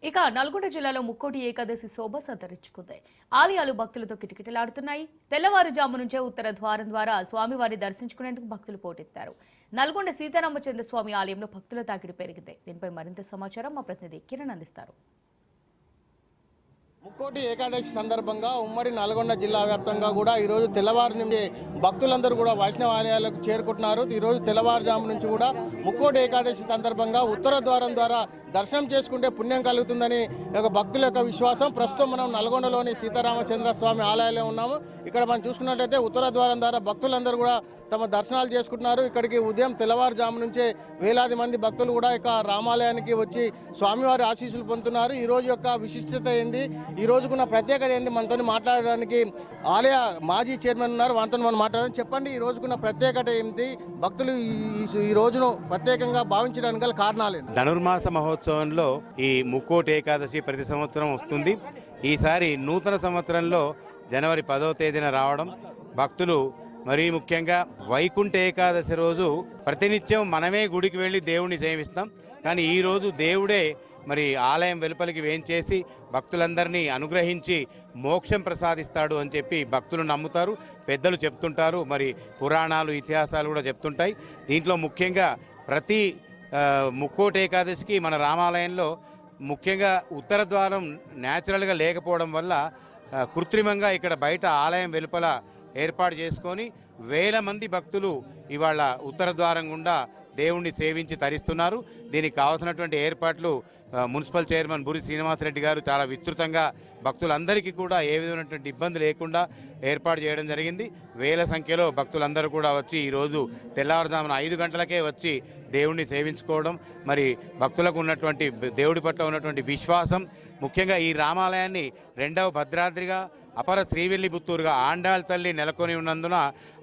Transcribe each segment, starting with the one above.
ఇక నల్గొండ జిల్లాలో ముక్కోటి ఏకాదశి శోభ సంతరించుకుంది. ఆలయాలు భక్తులతో కిటకిటలాడుతున్నాయి. తెల్లవారుజాము నుంచే ఉత్తర ద్వారం ద్వారా స్వామివారిని దర్శించుకునేందుకు భక్తులు పోటెత్తారు. నల్గొండ సీతారామచంద్ర స్వామి ఆలయంలో భక్తుల తాకిడి పెరిగింది. దీనిపై మరింత సమాచారం మా ప్రతినిధి కిరణ్ అందిస్తారు. ముక్కోటి ఏకాదశి సందర్భంగా ఉమ్మడి నల్గొండ జిల్లా వ్యాప్తంగా కూడా ఈరోజు తెల్లవారు నుంచి భక్తులందరూ కూడా వైష్ణవ ఆలయాలకు చేరుకుంటున్నారు. ఈరోజు తెల్లవారుజాము నుంచి కూడా ముక్కోటి ఏకాదశి సందర్భంగా ఉత్తర ద్వారం ద్వారా దర్శనం చేసుకుంటే పుణ్యం కలుగుతుందని భక్తుల యొక్క విశ్వాసం. ప్రస్తుతం మనం నల్గొండలోని సీతారామచంద్ర స్వామి ఆలయంలో ఉన్నాము. ఇక్కడ మనం చూసుకున్నట్లయితే ఉత్తర ద్వారం ద్వారా భక్తులందరూ కూడా తమ దర్శనాలు చేసుకుంటున్నారు. ఇక్కడికి ఉదయం తెల్లవారుజాము నుంచే వేలాది మంది భక్తులు కూడా ఇక రామాలయానికి వచ్చి స్వామివారి ఆశీస్సులు పొందుతున్నారు. ఈ రోజు యొక్క విశిష్టత ఏంది, ఈ రోజుకున్న ప్రత్యేకత ఏంది, మనతో మాట్లాడడానికి ఆలయ మాజీ చైర్మన్ ఉన్నారు. వారితో మనం మాట్లాడాలని చెప్పండి. ఈ రోజుకున్న ప్రత్యేకత ఏంటి, భక్తులు ఈ రోజును ప్రత్యేకంగా భావించడానికి గల కారణాలు? ధనుర్మాస మహోత్సవంలో ఈ ముక్కోటి ఏకాదశి ప్రతి సంవత్సరం వస్తుంది. ఈసారి నూతన సంవత్సరంలో జనవరి 10వ తేదీన రావడం, భక్తులు మరీ ముఖ్యంగా వైకుంఠ ఏకాదశి రోజు ప్రతినిత్యం మనమే గుడికి వెళ్ళి దేవుణ్ణి సేవిస్తాం. కానీ ఈరోజు దేవుడే మరి ఆలయం వెలుపలికి వేంచేసి భక్తులందరినీ అనుగ్రహించి మోక్షం ప్రసాదిస్తాడు అని చెప్పి భక్తులు నమ్ముతారు, పెద్దలు చెప్తుంటారు. మరి పురాణాలు ఇతిహాసాలు కూడా చెప్తుంటాయి. దీంట్లో ముఖ్యంగా ప్రతి ముక్కోటి ఏకాదశికి మన రామాలయంలో ముఖ్యంగా ఉత్తర ద్వారం న్యాచురల్గా లేకపోవడం వల్ల కృత్రిమంగా ఇక్కడ బయట ఆలయం వెలుపల ఏర్పాటు చేసుకొని వేల మంది భక్తులు ఇవాళ ఉత్తర ద్వారం గుండా దేవుణ్ణి సేవించి తరిస్తున్నారు. దీనికి కావాల్సినటువంటి ఏర్పాట్లు మున్సిపల్ చైర్మన్ బురి శ్రీనివాసరెడ్డి గారు చాలా విస్తృతంగా భక్తులందరికీ కూడా ఏ విధమైనటువంటి ఇబ్బంది లేకుండా ఏర్పాటు చేయడం జరిగింది. వేల సంఖ్యలో భక్తులందరూ కూడా వచ్చి ఈరోజు తెల్లవారుజామున 5 గంటలకే వచ్చి దేవుణ్ణి సేవించుకోవడం, మరి భక్తులకు ఉన్నటువంటి దేవుడి పట్ల ఉన్నటువంటి విశ్వాసం, ముఖ్యంగా ఈ రామాలయాన్ని రెండవ భద్రాద్రిగా అపర శ్రీవిల్లిపుత్తూరుగా ఆండాళ్ తల్లి నెలకొని ఉన్నందున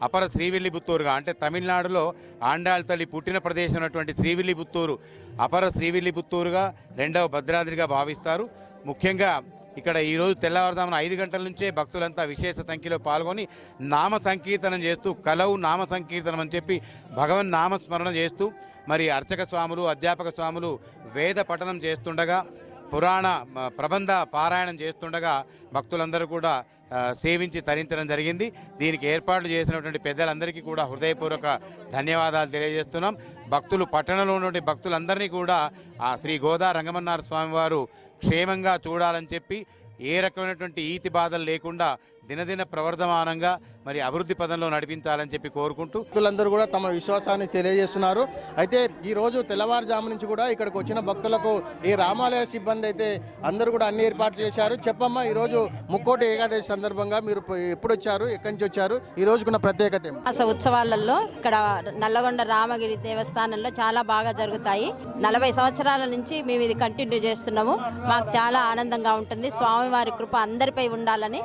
అపర శ్రీవిల్లిపుత్తూరుగా, అంటే తమిళనాడులో ఆండాళ్ తల్లి పుట్టిన ప్రదేశం ఉన్నటువంటి శ్రీవిల్లిపుత్తూరు అపర శ్రీవిల్లిపుత్తూరుగా రెండవ భద్రాద్రిగా భావిస్తారు. ముఖ్యంగా ఇక్కడ ఈరోజు తెల్లవారుజామున 5 గంటల నుంచే భక్తులంతా విశేష సంఖ్యలో పాల్గొని నామ సంకీర్తనం చేస్తూ, కలవు నామ సంకీర్తనం అని చెప్పి భగవన్ నామస్మరణ చేస్తూ, మరి అర్చక స్వాములు అధ్యాపక స్వాములు వేద పఠనం చేస్తుండగా, పురాణ ప్రబంధ పారాయణం చేస్తుండగా భక్తులందరూ కూడా సేవించి తరించడం జరిగింది. దీనికి ఏర్పాట్లు చేసినటువంటి పెద్దలందరికీ కూడా హృదయపూర్వక ధన్యవాదాలు తెలియజేస్తున్నాం. భక్తులు పట్టణంలో ఉన్నటువంటి భక్తులందరినీ కూడా ఆ శ్రీ గోదా రంగమన్నార స్వామివారు క్షేమంగా చూడాలని చెప్పి, ఏ రకమైనటువంటి ఈతి బాధలు లేకుండా దినదిన ప్రవర్ధమానంగా మరి అభివృద్ధి పదంలో నడిపించాలని చెప్పి కోరుకుంటూ భక్తులందరూ కూడా తమ విశ్వాసాన్ని తెలియజేస్తున్నారు. అయితే ఈ రోజు తెల్లవారుజాము నుంచి కూడా ఇక్కడికి వచ్చిన భక్తులకు ఈ రామాలయ సిబ్బంది అయితే అందరూ కూడా అన్ని ఏర్పాట్లు చేశారు. చెప్పమ్మా, ఈరోజు ముక్కోటి ఏకాదశి సందర్భంగా మీరు ఎప్పుడు వచ్చారు, ఎక్కడి నుంచి వచ్చారు, ఈ రోజుకున్న ప్రత్యేకత? ఉత్సవాలలో ఇక్కడ నల్లగొండ రామగిరి దేవస్థానంలో చాలా బాగా జరుగుతాయి. 40 సంవత్సరాల నుంచి మేము ఇది కంటిన్యూ చేస్తున్నాము. మాకు చాలా ఆనందంగా ఉంటుంది. స్వామివారి కృప అందరిపై ఉండాలని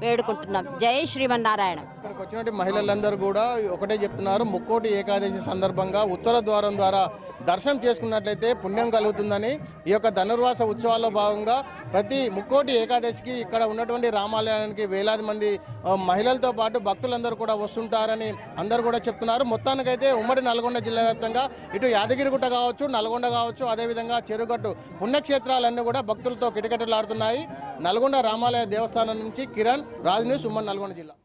వేడుకుంటున్నాం. జై శ్రీమన్నారాయణ. ఇక్కడికి వచ్చినటువంటి మహిళలందరూ కూడా ఒకటే చెప్తున్నారు, ముక్కోటి ఏకాదశి సందర్భంగా ఉత్తర ద్వారం ద్వారా దర్శనం చేసుకున్నట్లయితే పుణ్యం కలుగుతుందని. ఈ యొక్క ధనుర్వాస ఉత్సవాల్లో భాగంగా ప్రతి ముక్కోటి ఏకాదశికి ఇక్కడ ఉన్నటువంటి రామాలయానికి వేలాది మంది మహిళలతో పాటు భక్తులందరూ కూడా వస్తుంటారని అందరూ కూడా చెప్తున్నారు. మొత్తానికైతే ఉమ్మడి నల్గొండ జిల్లా వ్యాప్తంగా ఇటు యాదగిరిగుట్ట కావచ్చు, నల్గొండ కావచ్చు, అదేవిధంగా చెరుగట్టు పుణ్యక్షేత్రాలన్నీ కూడా భక్తులతో కిటకిటలాడుతున్నాయి. నల్గొండ రామాలయ దేవస్థానం నుంచి కిరణ్, రాజ్ న్యూస్, ఉమ్మడి నల్గొండ జిల్లా.